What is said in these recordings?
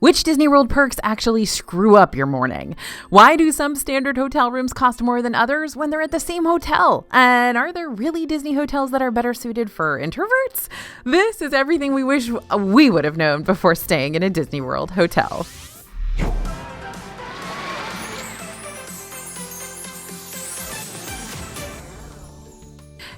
Which Disney World perks actually screw up your morning? Why do some standard hotel rooms cost more than others when they're at the same hotel? And are there really Disney hotels that are better suited for introverts? This is everything we wish we would have known before staying in a Disney World hotel.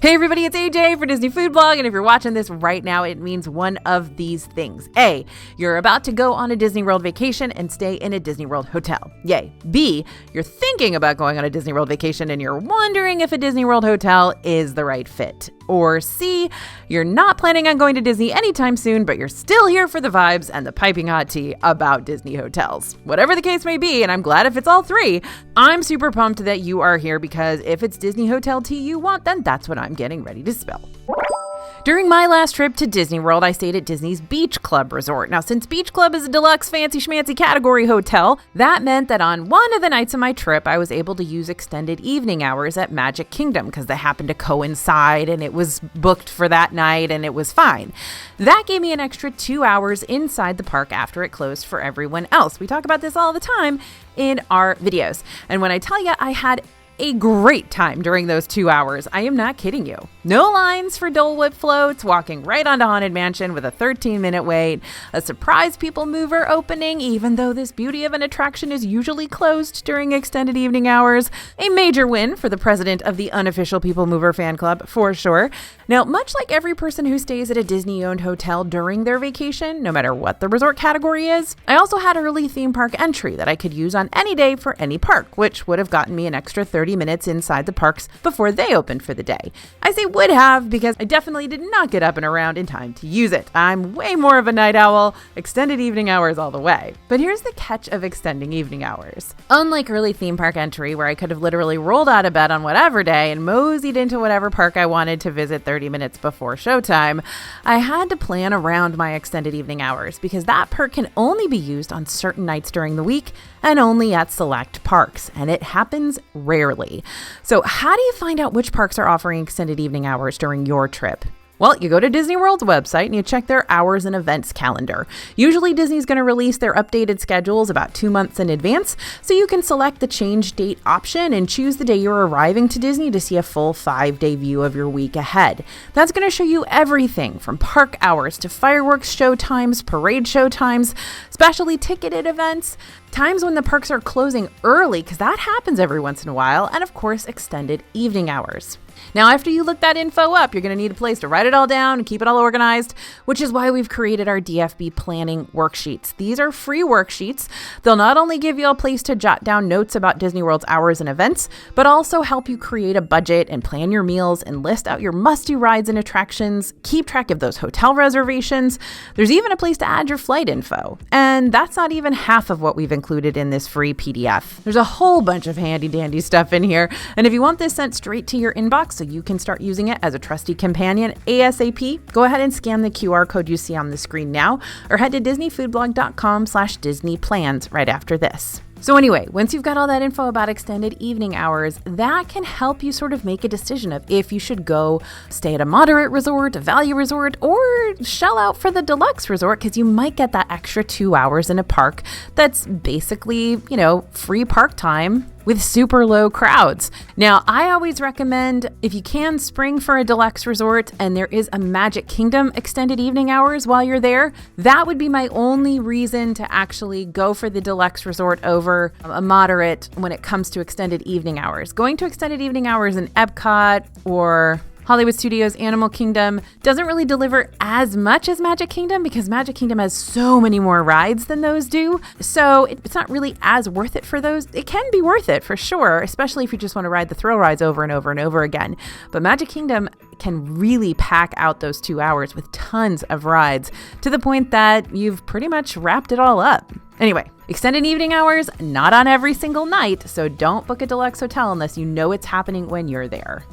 Hey everybody, it's AJ for Disney Food Blog, and if you're watching this right now, it means one of these things. A, you're about to go on a Disney World vacation and stay in a Disney World hotel. Yay. B, you're thinking about going on a Disney World vacation and you're wondering if a Disney World hotel is the right fit. Or C, you're not planning on going to Disney anytime soon, but you're still here for the vibes and the piping hot tea about Disney hotels. Whatever the case may be, and I'm glad if it's all three, I'm super pumped that you are here because if it's Disney hotel tea you want, then that's what I'm getting ready to spill. During my last trip to Disney World, I stayed at Disney's Beach Club Resort. Now, since Beach Club is a deluxe fancy schmancy category hotel, that meant that on one of the nights of my trip, I was able to use extended evening hours at Magic Kingdom because they happened to coincide and it was booked for that night and it was fine. That gave me an extra 2 hours inside the park after it closed for everyone else. We talk about this all the time in our videos. And when I tell you I had a great time during those 2 hours, I am not kidding you. No lines for Dole Whip floats, walking right onto Haunted Mansion with a 13-minute wait, a surprise People Mover opening, even though this beauty of an attraction is usually closed during extended evening hours. A major win for the president of the unofficial People Mover fan club, for sure. Now, much like every person who stays at a Disney-owned hotel during their vacation, no matter what the resort category is, I also had early theme park entry that I could use on any day for any park, which would have gotten me an extra 30 minutes inside the parks before they opened for the day. I say would have because I definitely did not get up and around in time to use it. I'm way more of a night owl, extended evening hours all the way. But here's the catch of extending evening hours. Unlike early theme park entry, where I could have literally rolled out of bed on whatever day and moseyed into whatever park I wanted to visit 30 minutes before showtime, I had to plan around my extended evening hours because that perk can only be used on certain nights during the week and only at select parks, and it happens rarely. So how do you find out which parks are offering extended evening hours during your trip? Well, you go to Disney World's website and you check their hours and events calendar. Usually Disney's going to release their updated schedules about 2 months in advance, so you can select the change date option and choose the day you're arriving to Disney to see a full 5-day view of your week ahead. That's going to show you everything from park hours to fireworks show times, parade show times, specially ticketed events, times when the parks are closing early, because that happens every once in a while, and of course, extended evening hours. Now, after you look that info up, you're going to need a place to write it all down and keep it all organized, which is why we've created our DFB planning worksheets. These are free worksheets. They'll not only give you a place to jot down notes about Disney World's hours and events, but also help you create a budget and plan your meals and list out your must-do rides and attractions, keep track of those hotel reservations. There's even a place to add your flight info. And that's not even half of what we've included in this free PDF. There's a whole bunch of handy-dandy stuff in here. And if you want this sent straight to your inbox so you can start using it as a trusty companion ASAP, go ahead and scan the QR code you see on the screen now, or head to disneyfoodblog.com/disneyplans right after this. So anyway, once you've got all that info about extended evening hours, that can help you sort of make a decision of if you should go stay at a moderate resort, a value resort, or shell out for the deluxe resort, because you might get that extra 2 hours in a park that's basically, free park time with super low crowds. Now, I always recommend, if you can, spring for a deluxe resort and there is a Magic Kingdom extended evening hours while you're there. That would be my only reason to actually go for the deluxe resort over a moderate when it comes to extended evening hours. Going to extended evening hours in Epcot or Hollywood Studios Animal Kingdom doesn't really deliver as much as Magic Kingdom because Magic Kingdom has so many more rides than those do. So it's not really as worth it for those. It can be worth it for sure, especially if you just want to ride the thrill rides over and over and over again. But Magic Kingdom can really pack out those 2 hours with tons of rides to the point that you've pretty much wrapped it all up. Anyway, extended evening hours, not on every single night, so don't book a deluxe hotel unless you know it's happening when you're there.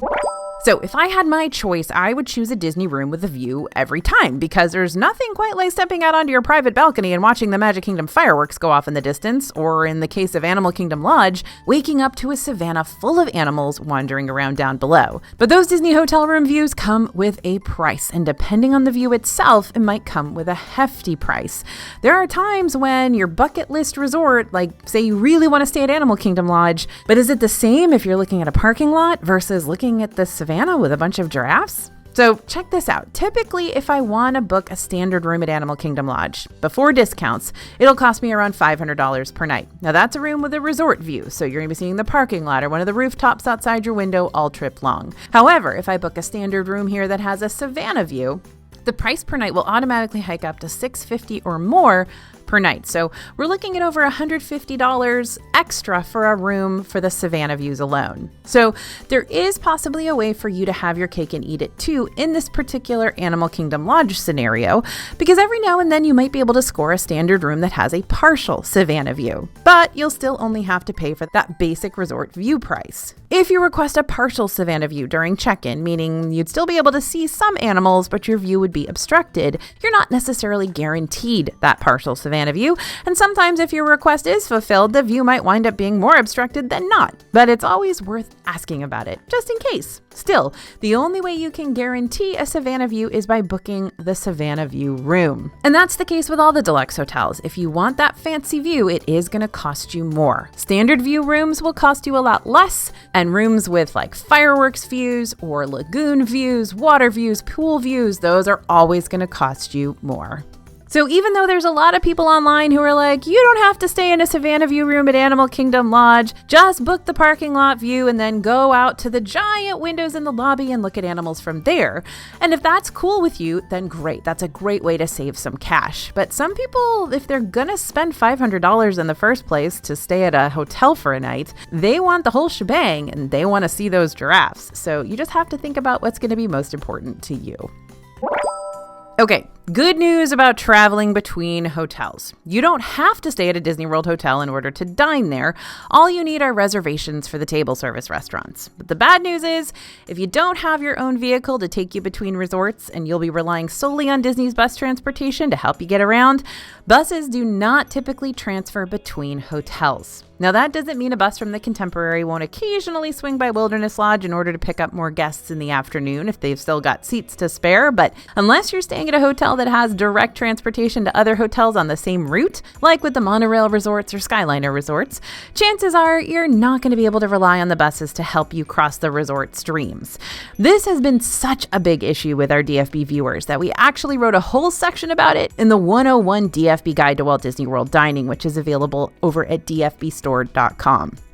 So if I had my choice, I would choose a Disney room with a view every time, because there's nothing quite like stepping out onto your private balcony and watching the Magic Kingdom fireworks go off in the distance, or in the case of Animal Kingdom Lodge, waking up to a savannah full of animals wandering around down below. But those Disney hotel room views come with a price, and depending on the view itself, it might come with a hefty price. There are times when your bucket list resort, like say you really want to stay at Animal Kingdom Lodge, but is it the same if you're looking at a parking lot versus looking at the savannah with a bunch of giraffes? So check this out. Typically, if I want to book a standard room at Animal Kingdom Lodge, before discounts, it'll cost me around $500 per night. Now that's a room with a resort view, so you're going to be seeing the parking lot or one of the rooftops outside your window all trip long. However, if I book a standard room here that has a savannah view, the price per night will automatically hike up to $650 or more per night. So we're looking at over $150 extra for a room for the savannah views alone. So there is possibly a way for you to have your cake and eat it too in this particular Animal Kingdom Lodge scenario, because every now and then you might be able to score a standard room that has a partial savannah view, but you'll still only have to pay for that basic resort view price. If you request a partial savannah view during check-in, meaning you'd still be able to see some animals, but your view would be obstructed, you're not necessarily guaranteed that partial savannah view, and sometimes if your request is fulfilled, the view might wind up being more obstructed than not. But it's always worth asking about it, just in case. Still, the only way you can guarantee a savannah view is by booking the savannah view room. And that's the case with all the deluxe hotels. If you want that fancy view, it is going to cost you more. Standard view rooms will cost you a lot less, and rooms with like fireworks views or lagoon views, water views, pool views, those are always going to cost you more. So even though there's a lot of people online who are like, you don't have to stay in a savannah view room at Animal Kingdom Lodge, just book the parking lot view and then go out to the giant windows in the lobby and look at animals from there. And if that's cool with you, then great. That's a great way to save some cash. But some people, if they're gonna spend $500 in the first place to stay at a hotel for a night, they want the whole shebang and they want to see those giraffes. So you just have to think about what's going to be most important to you. Okay, good news about traveling between hotels. You don't have to stay at a Disney World hotel in order to dine there. All you need are reservations for the table service restaurants. But the bad news is, if you don't have your own vehicle to take you between resorts and you'll be relying solely on Disney's bus transportation to help you get around, buses do not typically transfer between hotels. Now, that doesn't mean a bus from the Contemporary won't occasionally swing by Wilderness Lodge in order to pick up more guests in the afternoon if they've still got seats to spare, but unless you're staying at a hotel that has direct transportation to other hotels on the same route, like with the monorail resorts or Skyliner resorts, chances are you're not going to be able to rely on the buses to help you cross the resort streams. This has been such a big issue with our DFB viewers that we actually wrote a whole section about it in the 101 DFB Guide to Walt Disney World Dining, which is available over at dfbstore.com.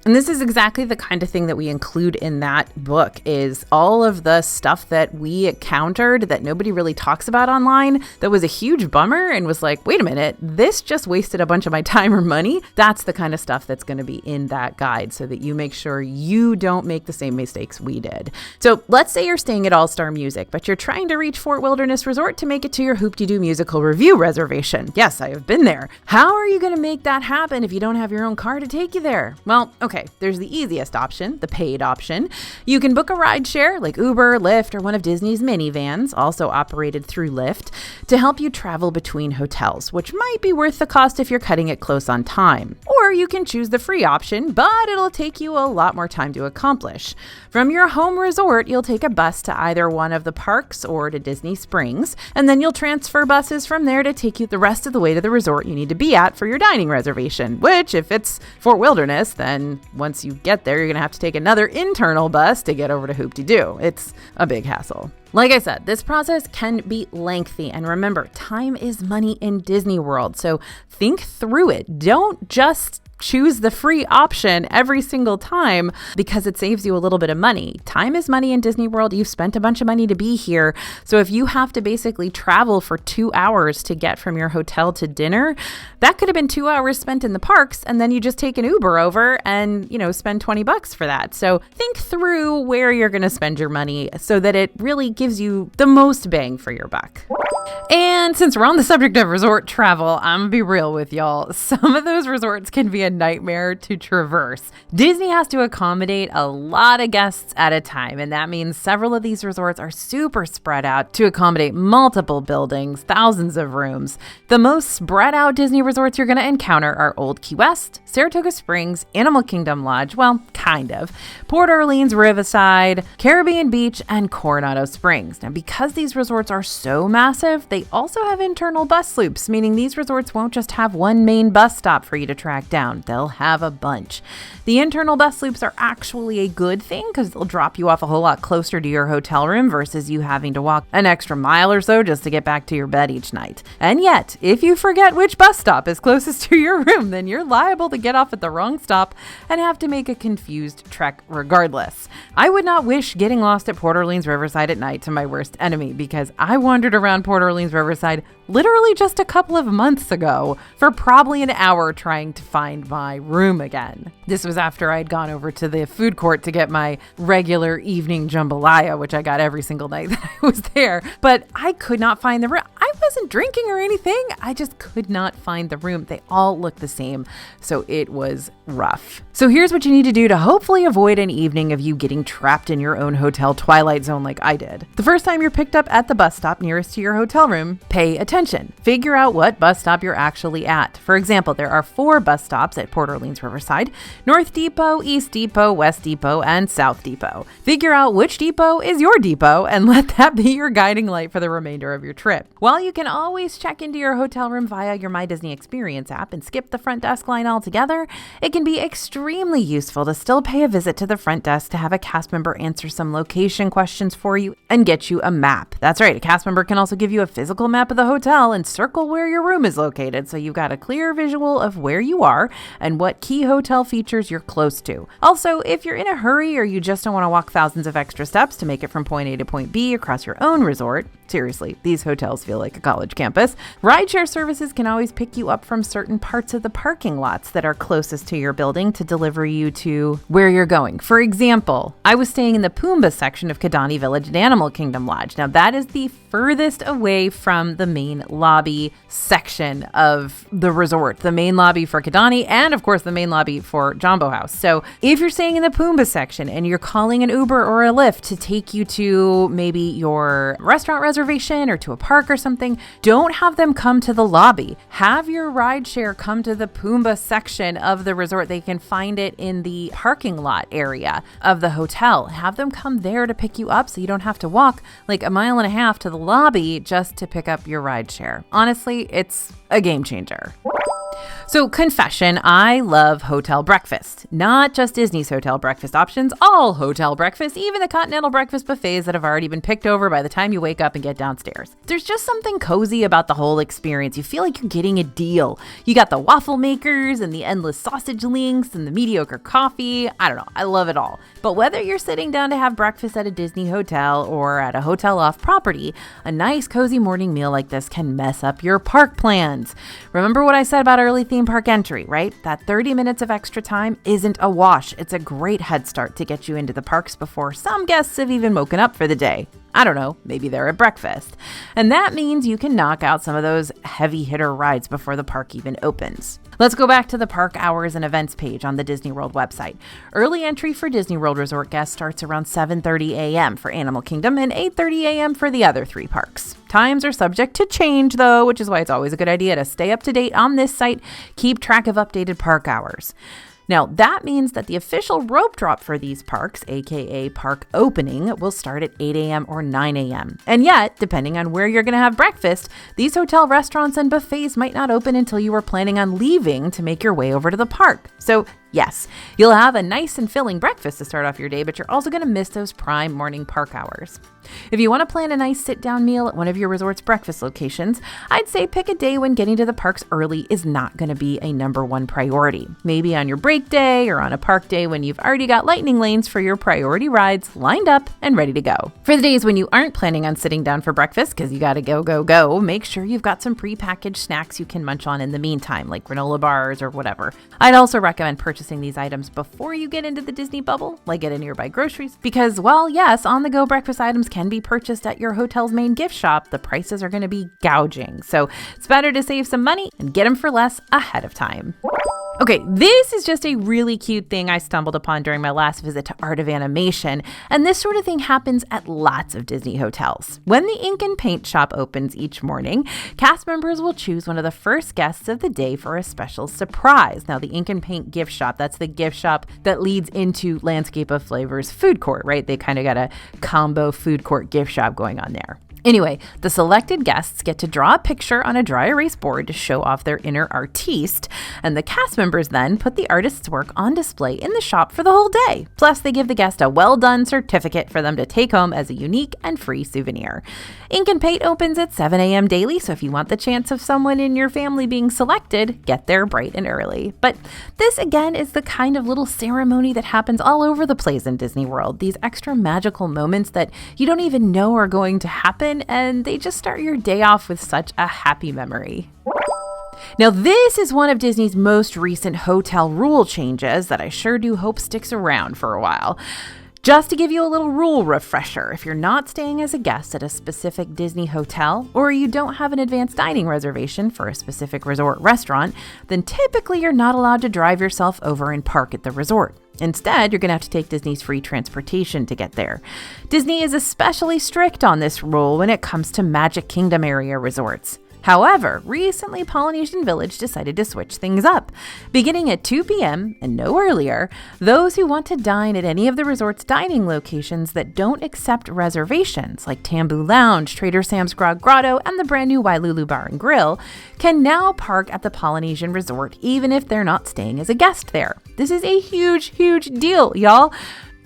And this is exactly the kind of thing that we include in that book, is all of the stuff that we encountered that nobody really talks about online that was a huge bummer and was like, wait a minute, this just wasted a bunch of my time or money. That's the kind of stuff that's going to be in that guide so that you make sure you don't make the same mistakes we did. So let's say you're staying at All Star Music, but you're trying to reach Fort Wilderness Resort to make it to your Hoop-de-Doo musical review reservation. Yes, I have been there. How are you going to make that happen if you don't have your own car to take you there? Well, okay, there's the easiest option, the paid option. You can book a rideshare like Uber, Lyft, or one of Disney's minivans, also operated through Lyft, to help you travel between hotels, which might be worth the cost if you're cutting it close on time. Or you can choose the free option, but it'll take you a lot more time to accomplish. From your home resort, you'll take a bus to either one of the parks or to Disney Springs, and then you'll transfer buses from there to take you the rest of the way to the resort you need to be at for your dining reservation, which, if it's Fort Wilderness, then once you get there, you're going to have to take another internal bus to get over to Hoop-de-Doo. It's a big hassle. Like I said, this process can be lengthy, and remember, time is money in Disney World, so think through it. Don't just choose the free option every single time because it saves you a little bit of money. Time is money in Disney World. You've spent a bunch of money to be here. So if you have to basically travel for 2 hours to get from your hotel to dinner, that could have been 2 hours spent in the parks, and then you just take an Uber over and, spend $20 for that. So think through where you're going to spend your money so that it really gives you the most bang for your buck. And since we're on the subject of resort travel, I'm gonna be real with y'all. Some of those resorts can be a nightmare to traverse. Disney has to accommodate a lot of guests at a time, and that means several of these resorts are super spread out to accommodate multiple buildings, thousands of rooms. The most spread out Disney resorts you're gonna encounter are Old Key West, Saratoga Springs, Animal Kingdom Lodge, well, kind of, Port Orleans Riverside, Caribbean Beach, and Coronado Springs. Now, because these resorts are so massive, they also have internal bus loops, meaning these resorts won't just have one main bus stop for you to track down. They'll have a bunch. The internal bus loops are actually a good thing because they'll drop you off a whole lot closer to your hotel room versus you having to walk an extra mile or so just to get back to your bed each night. And yet, if you forget which bus stop is closest to your room, then you're liable to get off at the wrong stop and have to make a confused trek regardless. I would not wish getting lost at Port Orleans Riverside at night to my worst enemy because I wandered around Port Orleans Riverside literally just a couple of months ago for probably an hour trying to find my room again. This was after I'd gone over to the food court to get my regular evening jambalaya, which I got every single night that I was there, but I could not find the room. I wasn't drinking or anything. I just could not find the room. They all looked the same, so it was rough. So here's what you need to do to hopefully avoid an evening of you getting trapped in your own hotel twilight zone like I did. The first time you're picked up at the bus stop nearest to your hotel room, pay attention. Figure out what bus stop you're actually at. For example, there are 4 bus stops at Port Orleans Riverside: North Depot, East Depot, West Depot, and South Depot. Figure out which depot is your depot and let that be your guiding light for the remainder of your trip. While you can always check into your hotel room via your My Disney Experience app and skip the front desk line altogether, it can be extremely useful to still pay a visit to the front desk to have a cast member answer some location questions for you and get you a map. That's right, a cast member can also give you a physical map of the hotel and circle where your room is located so you've got a clear visual of where you are and what key hotel features you're close to. Also, if you're in a hurry or you just don't want to walk thousands of extra steps to make it from point A to point B across your own resort, seriously, these hotels feel like a college campus, rideshare services can always pick you up from certain parts of the parking lots that are closest to your building to deliver you to where you're going. For example, I was staying in the Pumbaa section of Kidani Village at Animal Kingdom Lodge. Now, that is the furthest away from the main lobby section of the resort, the main lobby for Kidani, and of course the main lobby for Jambo House. So if you're staying in the Pumbaa section and you're calling an Uber or a Lyft to take you to maybe your restaurant reservation or to a park or something, don't have them come to the lobby. Have your rideshare come to the Pumbaa section of the resort. They can find it in the parking lot area of the hotel. Have them come there to pick you up so you don't have to walk like a mile and a half to the lobby just to pick up your rideshare. Honestly, it's a game changer. So, confession, I love hotel breakfast. Not just Disney's hotel breakfast options, all hotel breakfast, even the continental breakfast buffets that have already been picked over by the time you wake up and get downstairs. There's just something cozy about the whole experience. You feel like you're getting a deal. You got the waffle makers and the endless sausage links and the mediocre coffee. I don't know. I love it all. But whether you're sitting down to have breakfast at a Disney hotel or at a hotel off property, a nice cozy morning meal like this can mess up your park plans. Remember what I said about early theme park entry, right? That 30 minutes of extra time isn't a wash. It's a great head start to get you into the parks before some guests have even woken up for the day. I don't know, maybe they're at breakfast. And that means you can knock out some of those heavy hitter rides before the park even opens. Let's go back to the park hours and events page on the Disney World website. Early entry for Disney World Resort guests starts around 7:30 a.m. for Animal Kingdom and 8:30 a.m. for the other 3 parks. Times are subject to change though, which is why it's always a good idea to stay up to date on this site, keep track of updated park hours. Now, that means that the official rope drop for these parks, aka park opening, will start at 8 a.m. or 9 a.m. And yet, depending on where you're going to have breakfast, these hotel restaurants and buffets might not open until you are planning on leaving to make your way over to the park. So, yes, you'll have a nice and filling breakfast to start off your day, but you're also going to miss those prime morning park hours. If you want to plan a nice sit-down meal at one of your resort's breakfast locations, I'd say pick a day when getting to the parks early is not going to be a number 1 priority. Maybe on your break day or on a park day when you've already got lightning lanes for your priority rides lined up and ready to go. For the days when you aren't planning on sitting down for breakfast because you got to go, make sure you've got some prepackaged snacks you can munch on in the meantime, like granola bars or whatever. I'd also recommend purchasing purchasing these items before you get into the Disney bubble, like at a nearby groceries. Because while yes, on-the-go breakfast items can be purchased at your hotel's main gift shop, the prices are going to be gouging. So it's better to save some money and get them for less ahead of time. Okay, this is just a really cute thing I stumbled upon during my last visit to Art of Animation, and this sort of thing happens at lots of Disney hotels. When the ink and paint shop opens each morning, cast members will choose one of the first guests of the day for a special surprise. Now, the ink and paint gift shop, that's the gift shop that leads into Landscape of Flavors food court, right? They kind of got a combo food court gift shop going on there. Anyway, the selected guests get to draw a picture on a dry erase board to show off their inner artiste, and the cast members then put the artist's work on display in the shop for the whole day. Plus, they give the guest a well-done certificate for them to take home as a unique and free souvenir. Ink and Paint opens at 7 a.m. daily, so if you want the chance of someone in your family being selected, get there bright and early. But this, again, is the kind of little ceremony that happens all over the place in Disney World. These extra magical moments that you don't even know are going to happen, and they just start your day off with such a happy memory. Now, this is one of Disney's most recent hotel rule changes that I sure do hope sticks around for a while. Just to give you a little rule refresher, if you're not staying as a guest at a specific Disney hotel, or you don't have an advanced dining reservation for a specific resort restaurant, then typically you're not allowed to drive yourself over and park at the resort. Instead, you're going to have to take Disney's free transportation to get there. Disney is especially strict on this rule when it comes to Magic Kingdom area resorts. However, recently Polynesian Village decided to switch things up. Beginning at 2 p.m. and no earlier, those who want to dine at any of the resort's dining locations that don't accept reservations, like Tambu Lounge, Trader Sam's Grog Grotto, and the brand new Wailulu Bar and Grill, can now park at the Polynesian Resort even if they're not staying as a guest there. This is a huge, huge deal, y'all.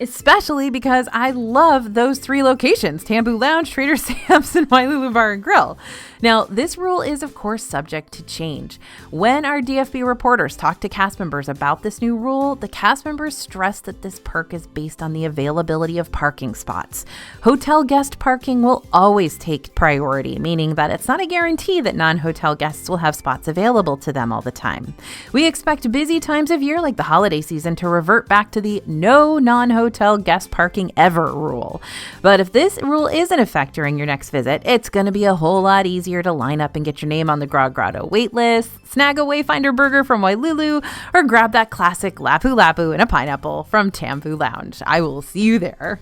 Especially because I love those three locations, Tambu Lounge, Trader Sam's, and Wailulu Bar and Grill. Now, this rule is, of course, subject to change. When our DFB reporters talked to cast members about this new rule, the cast members stressed that this perk is based on the availability of parking spots. Hotel guest parking will always take priority, meaning that it's not a guarantee that non-hotel guests will have spots available to them all the time. We expect busy times of year, like the holiday season, to revert back to the no non-hotel guest parking ever rule. But if this rule is in effect during your next visit, it's going to be a whole lot easier to line up and get your name on the Grog Grotto waitlist, snag a Wayfinder burger from Wailulu, or grab that classic Lapu Lapu and a pineapple from Tambu Lounge. I will see you there.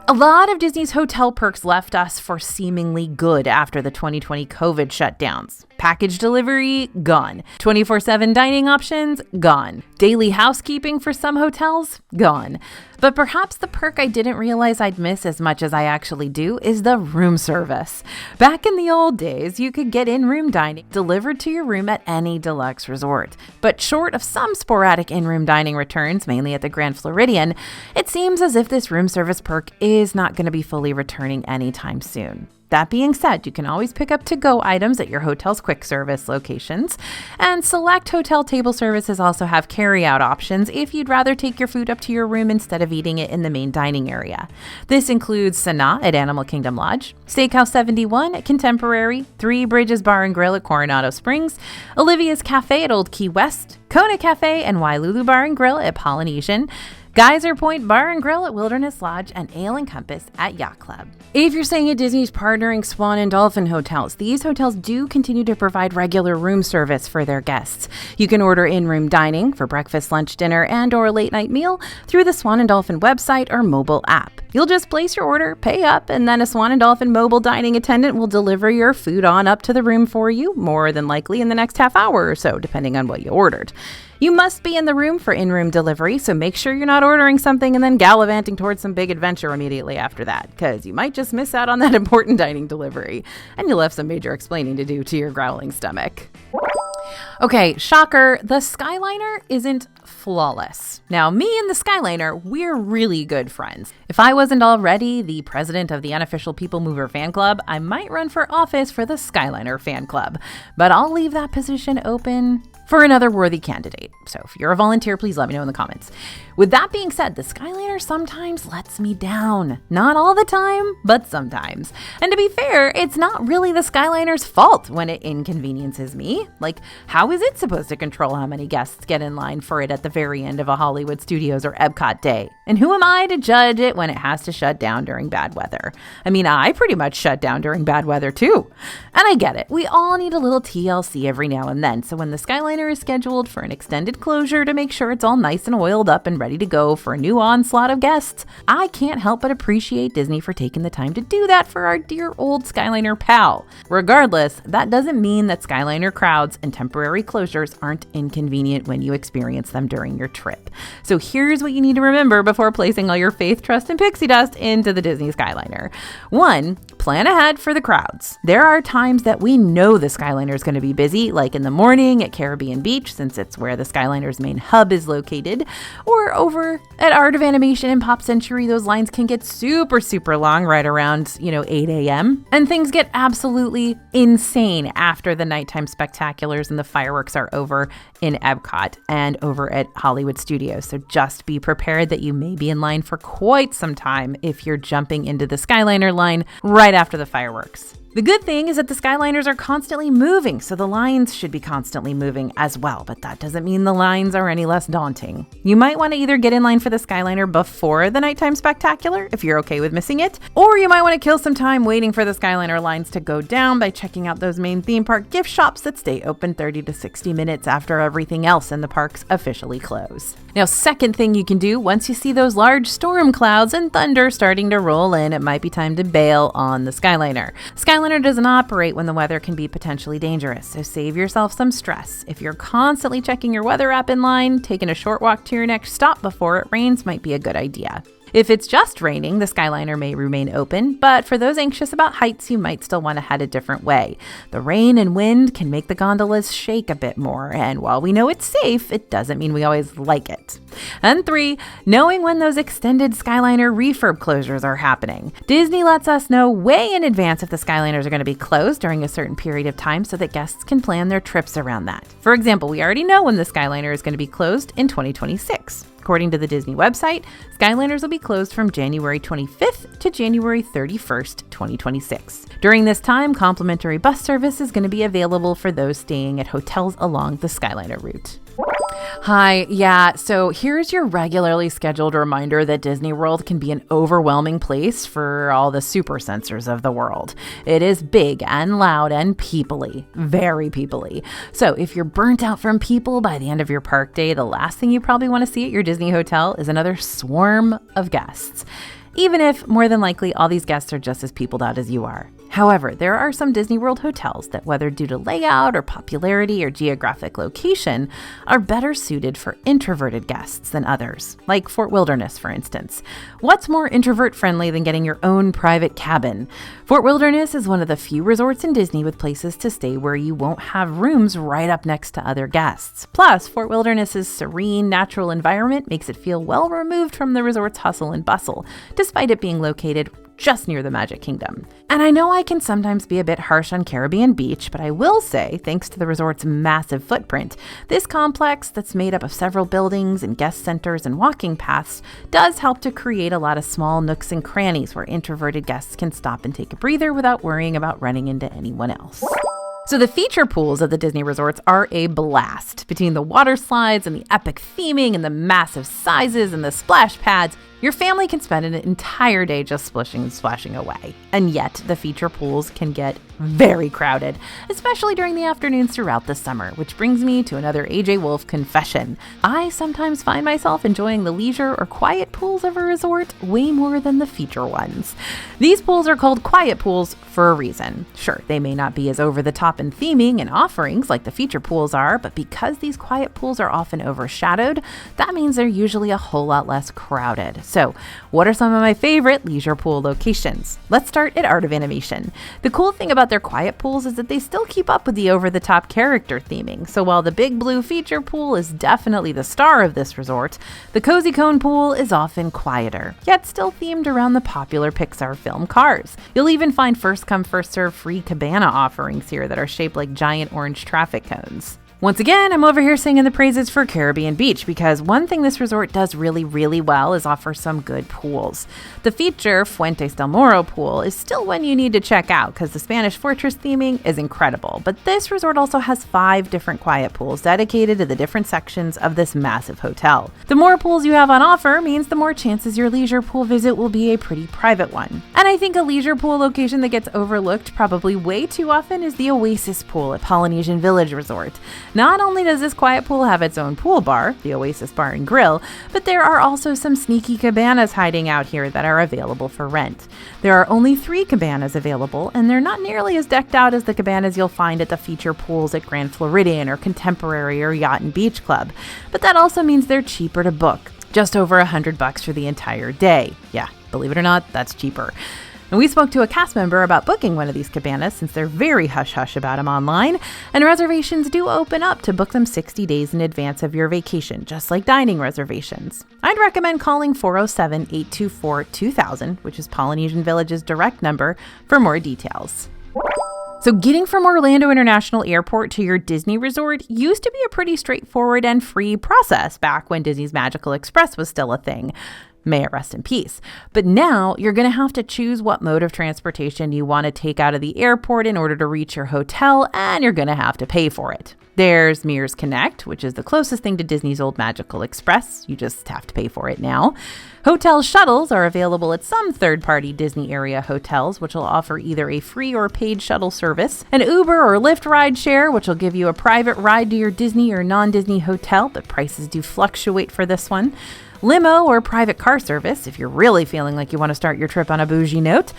A lot of Disney's hotel perks left us for seemingly good after the 2020 COVID shutdowns. Package delivery, gone. 24/7 dining options, gone. Daily housekeeping for some hotels, gone. But perhaps the perk I didn't realize I'd miss as much as I actually do is the room service. Back in the old days, you could get in-room dining delivered to your room at any deluxe resort. But short of some sporadic in-room dining returns, mainly at the Grand Floridian, it seems as if this room service perk is not going to be fully returning anytime soon. That being said, you can always pick up to-go items at your hotel's quick service locations, and select hotel table services also have carry-out options if you'd rather take your food up to your room instead of eating it in the main dining area. This includes Sanaa at Animal Kingdom Lodge, Steakhouse 71 at Contemporary, Three Bridges Bar and Grill at Coronado Springs, Olivia's Cafe at Old Key West, Kona Cafe and Wailulu Bar and Grill at Polynesian, Geyser Point Bar and Grill at Wilderness Lodge, and Ale and Compass at Yacht Club. If you're staying at Disney's partnering Swan and Dolphin hotels, these hotels do continue to provide regular room service for their guests. You can order in-room dining for breakfast, lunch, dinner, and or a late-night meal through the Swan and Dolphin website or mobile app. You'll just place your order, pay up, and then a Swan and Dolphin mobile dining attendant will deliver your food on up to the room for you, more than likely in the next half hour or so, depending on what you ordered. You must be in the room for in-room delivery, so make sure you're not ordering something and then gallivanting towards some big adventure immediately after that, because you might just miss out on that important dining delivery, and you'll have some major explaining to do to your growling stomach. Okay, shocker, the Skyliner isn't flawless. Now, me and the Skyliner, we're really good friends. If I wasn't already the president of the unofficial People Mover fan club, I might run for office for the Skyliner fan club, but I'll leave that position open for another worthy candidate. So if you're a volunteer, please let me know in the comments. With that being said, the Skyliner sometimes lets me down. Not all the time, but sometimes. And to be fair, it's not really the Skyliner's fault when it inconveniences me. Like, how is it supposed to control how many guests get in line for it at the very end of a Hollywood Studios or Epcot day? And who am I to judge it when it has to shut down during bad weather? I mean, I pretty much shut down during bad weather too. And I get it. We all need a little TLC every now and then. So when the Skyliner is scheduled for an extended closure to make sure it's all nice and oiled up and ready to go for a new onslaught of guests, I can't help but appreciate Disney for taking the time to do that for our dear old Skyliner pal. Regardless, that doesn't mean that Skyliner crowds and temporary closures aren't inconvenient when you experience them during your trip. So here's what you need to remember before placing all your faith, trust, and pixie dust into the Disney Skyliner. 1, plan ahead for the crowds. There are times that we know the Skyliner is going to be busy, like in the morning at Caribbean Beach, since it's where the Skyliner's main hub is located, or over at Art of Animation and Pop Century, those lines can get super long right around, 8 a.m. And things get absolutely insane after the nighttime spectaculars and the fireworks are over in Epcot and over at Hollywood Studios. So just be prepared that you may be in line for quite some time if you're jumping into the Skyliner line right after the fireworks. The good thing is that the Skyliners are constantly moving, so the lines should be constantly moving as well, but that doesn't mean the lines are any less daunting. You might want to either get in line for the Skyliner before the nighttime spectacular, if you're okay with missing it, or you might want to kill some time waiting for the Skyliner lines to go down by checking out those main theme park gift shops that stay open 30 to 60 minutes after everything else in the parks officially close. Now, second thing you can do, once you see those large storm clouds and thunder starting to roll in, it might be time to bail on the Skyliner. Skyliner doesn't operate when the weather can be potentially dangerous, so save yourself some stress. If you're constantly checking your weather app in line, taking a short walk to your next stop before it rains might be a good idea. If it's just raining, the Skyliner may remain open, but for those anxious about heights, you might still want to head a different way. The rain and wind can make the gondolas shake a bit more, and while we know it's safe, it doesn't mean we always like it. And 3, knowing when those extended Skyliner refurb closures are happening. Disney lets us know way in advance if the Skyliners are going to be closed during a certain period of time so that guests can plan their trips around that. For example, we already know when the Skyliner is going to be closed in 2026. According to the Disney website, Skyliners will be closed from January 25th to January 31st, 2026. During this time, complimentary bus service is going to be available for those staying at hotels along the Skyliner route. Hi, so here's your regularly scheduled reminder that Disney World can be an overwhelming place for all the super sensors of the world. It is big and loud and people-y, very people-y. So if you're burnt out from people by the end of your park day, the last thing you probably want to see at your Disney hotel is another swarm of guests. Even if, more than likely, all these guests are just as peopled out as you are. However, there are some Disney World hotels that, whether due to layout or popularity or geographic location, are better suited for introverted guests than others, like Fort Wilderness, for instance. What's more introvert-friendly than getting your own private cabin? Fort Wilderness is one of the few resorts in Disney with places to stay where you won't have rooms right up next to other guests. Plus, Fort Wilderness's serene, natural environment makes it feel well removed from the resort's hustle and bustle, despite it being located just near the Magic Kingdom. And I know I can sometimes be a bit harsh on Caribbean Beach, but I will say, thanks to the resort's massive footprint, this complex that's made up of several buildings and guest centers and walking paths does help to create a lot of small nooks and crannies where introverted guests can stop and take a breather without worrying about running into anyone else. So the feature pools at the Disney resorts are a blast. Between the water slides and the epic theming and the massive sizes and the splash pads, your family can spend an entire day just splishing and splashing away. And yet, the feature pools can get very crowded, especially during the afternoons throughout the summer, which brings me to another AJ Wolf confession. I sometimes find myself enjoying the leisure or quiet pools of a resort way more than the feature ones. These pools are called quiet pools for a reason. Sure, they may not be as over the top in theming and offerings like the feature pools are, but because these quiet pools are often overshadowed, that means they're usually a whole lot less crowded. So, what are some of my favorite leisure pool locations? Let's start at Art of Animation. The cool thing about their quiet pools is that they still keep up with the over-the-top character theming. So while the big blue feature pool is definitely the star of this resort, the Cozy Cone pool is often quieter, yet still themed around the popular Pixar film Cars. You'll even find first come, first serve free cabana offerings here that are shaped like giant orange traffic cones. Once again, I'm over here singing the praises for Caribbean Beach because one thing this resort does really, really well is offer some good pools. The feature Fuentes del Moro pool is still one you need to check out because the Spanish Fortress theming is incredible. But this resort also has 5 different quiet pools dedicated to the different sections of this massive hotel. The more pools you have on offer means the more chances your leisure pool visit will be a pretty private one. And I think a leisure pool location that gets overlooked probably way too often is the Oasis pool at Polynesian Village Resort. Not only does this quiet pool have its own pool bar, the Oasis Bar and Grill, but there are also some sneaky cabanas hiding out here that are available for rent. There are only 3 cabanas available, and they're not nearly as decked out as the cabanas you'll find at the feature pools at Grand Floridian or Contemporary or Yacht and Beach Club. But that also means they're cheaper to book, just over $100 for the entire day. Yeah, believe it or not, that's cheaper. And we spoke to a cast member about booking one of these cabanas since they're very hush-hush about them online, and reservations do open up to book them 60 days in advance of your vacation, just like dining reservations. I'd recommend calling 407-824-2000, which is Polynesian Village's direct number, for more details. So getting from Orlando International Airport to your Disney resort used to be a pretty straightforward and free process back when Disney's Magical Express was still a thing. May it rest in peace. But now you're going to have to choose what mode of transportation you want to take out of the airport in order to reach your hotel, and you're going to have to pay for it. There's Mears Connect, which is the closest thing to Disney's old Magical Express. You just have to pay for it now. Hotel shuttles are available at some third-party Disney area hotels, which will offer either a free or paid shuttle service. An Uber or Lyft ride share, which will give you a private ride to your Disney or non-Disney hotel, but prices do fluctuate for this one. Limo or private car service, if you're really feeling like you want to start your trip on a bougie note.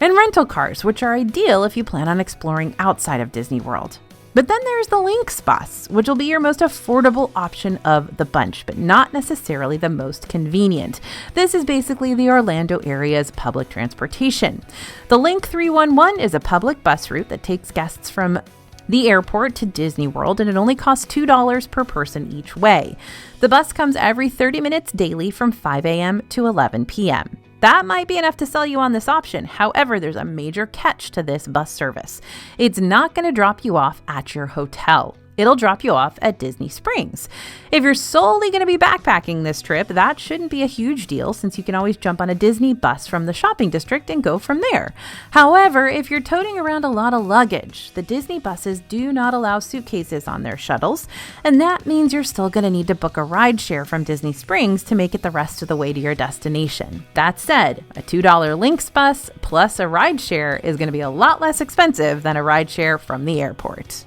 And rental cars, which are ideal if you plan on exploring outside of Disney World. But then there's the Lynx bus, which will be your most affordable option of the bunch, but not necessarily the most convenient. This is basically the Orlando area's public transportation. The Link 311 is a public bus route that takes guests from the airport to Disney World, and it only costs $2 per person each way. The bus comes every 30 minutes daily from 5 a.m. to 11 p.m. That might be enough to sell you on this option. However, there's a major catch to this bus service. It's not going to drop you off at your hotel. It'll drop you off at Disney Springs. If you're solely going to be backpacking this trip, that shouldn't be a huge deal since you can always jump on a Disney bus from the shopping district and go from there. However, if you're toting around a lot of luggage, the Disney buses do not allow suitcases on their shuttles, and that means you're still going to need to book a ride share from Disney Springs to make it the rest of the way to your destination. That said, a $2 Lynx bus plus a ride share is going to be a lot less expensive than a ride share from the airport.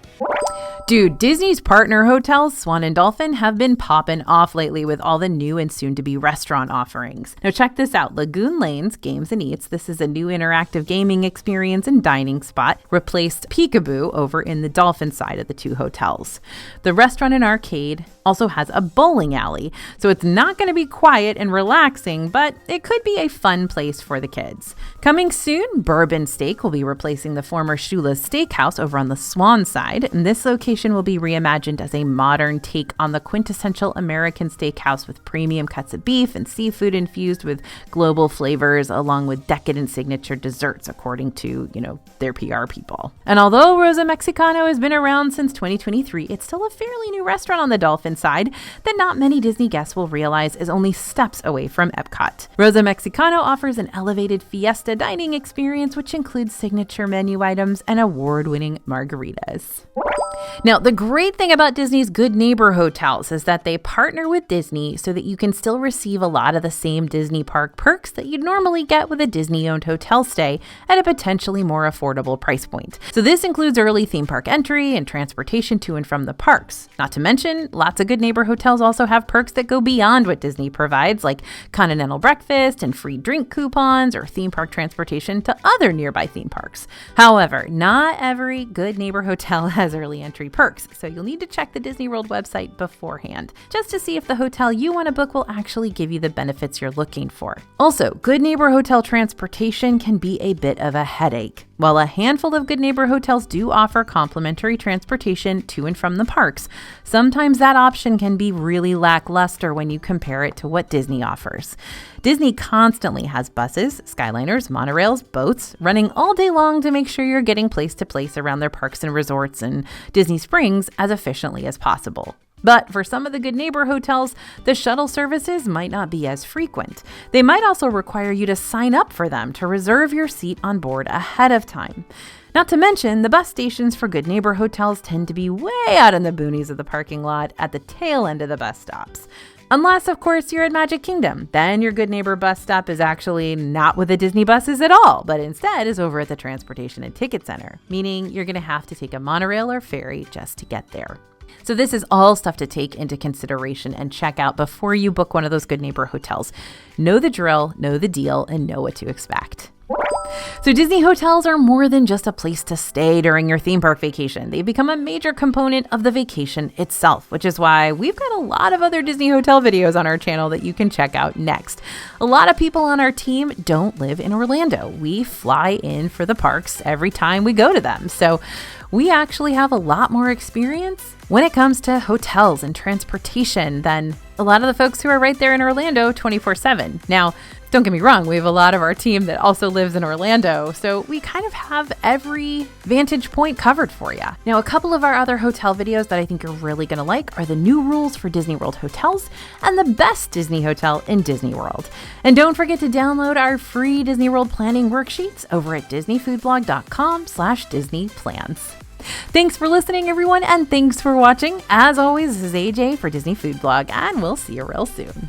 Dude, Disney's partner hotels, Swan and Dolphin, have been popping off lately with all the new and soon-to-be restaurant offerings. Now check this out. Lagoon Lanes Games and Eats, this is a new interactive gaming experience and dining spot, replaced Peekaboo over in the Dolphin side of the 2 hotels. The restaurant and arcade also has a bowling alley, so it's not going to be quiet and relaxing, but it could be a fun place for the kids. Coming soon, Bourbon Steak will be replacing the former Shula's Steakhouse over on the Swan side, and this location will be reimagined as a modern take on the quintessential American steakhouse with premium cuts of beef and seafood infused with global flavors along with decadent signature desserts, according to, their PR people. And although Rosa Mexicano has been around since 2023, it's still a fairly new restaurant on the Dolphin side that not many Disney guests will realize is only steps away from Epcot. Rosa Mexicano offers an elevated fiesta dining experience, which includes signature menu items and award-winning margaritas. Now, the great thing about Disney's Good Neighbor hotels is that they partner with Disney so that you can still receive a lot of the same Disney park perks that you'd normally get with a Disney-owned hotel stay at a potentially more affordable price point. So this includes early theme park entry and transportation to and from the parks. Not to mention, lots of Good Neighbor hotels also have perks that go beyond what Disney provides, like continental breakfast and free drink coupons or theme park transportation to other nearby theme parks. However, not every Good Neighbor hotel has early entry perks, so you'll need to check the Disney World website beforehand, just to see if the hotel you want to book will actually give you the benefits you're looking for. Also, Good Neighbor hotel transportation can be a bit of a headache. While a handful of Good Neighbor hotels do offer complimentary transportation to and from the parks, sometimes that option can be really lackluster when you compare it to what Disney offers. Disney constantly has buses, Skyliners, monorails, boats running all day long to make sure you're getting place to place around their parks and resorts and Disney Springs as efficiently as possible. But for some of the Good Neighbor hotels, the shuttle services might not be as frequent. They might also require you to sign up for them to reserve your seat on board ahead of time. Not to mention, the bus stations for Good Neighbor hotels tend to be way out in the boonies of the parking lot at the tail end of the bus stops. Unless, of course, you're at Magic Kingdom. Then your Good Neighbor bus stop is actually not with the Disney buses at all, but instead is over at the Transportation and Ticket Center, meaning you're going to have to take a monorail or ferry just to get there. So this is all stuff to take into consideration and check out before you book one of those Good Neighbor hotels. Know the drill, know the deal, and know what to expect. So Disney hotels are more than just a place to stay during your theme park vacation. They've become a major component of the vacation itself, which is why we've got a lot of other Disney hotel videos on our channel that you can check out next. A lot of people on our team don't live in Orlando. We fly in for the parks every time we go to them. So we actually have a lot more experience when it comes to hotels and transportation than a lot of the folks who are right there in Orlando 24/7. Now, don't get me wrong, we have a lot of our team that also lives in Orlando, so we kind of have every vantage point covered for you. Now, a couple of our other hotel videos that I think you're really going to like are the new rules for Disney World hotels and the best Disney hotel in Disney World. And don't forget to download our free Disney World planning worksheets over at disneyfoodblog.com/disneyplans. Thanks for listening, everyone, and thanks for watching. As always, this is AJ for Disney Food Blog, and we'll see you real soon.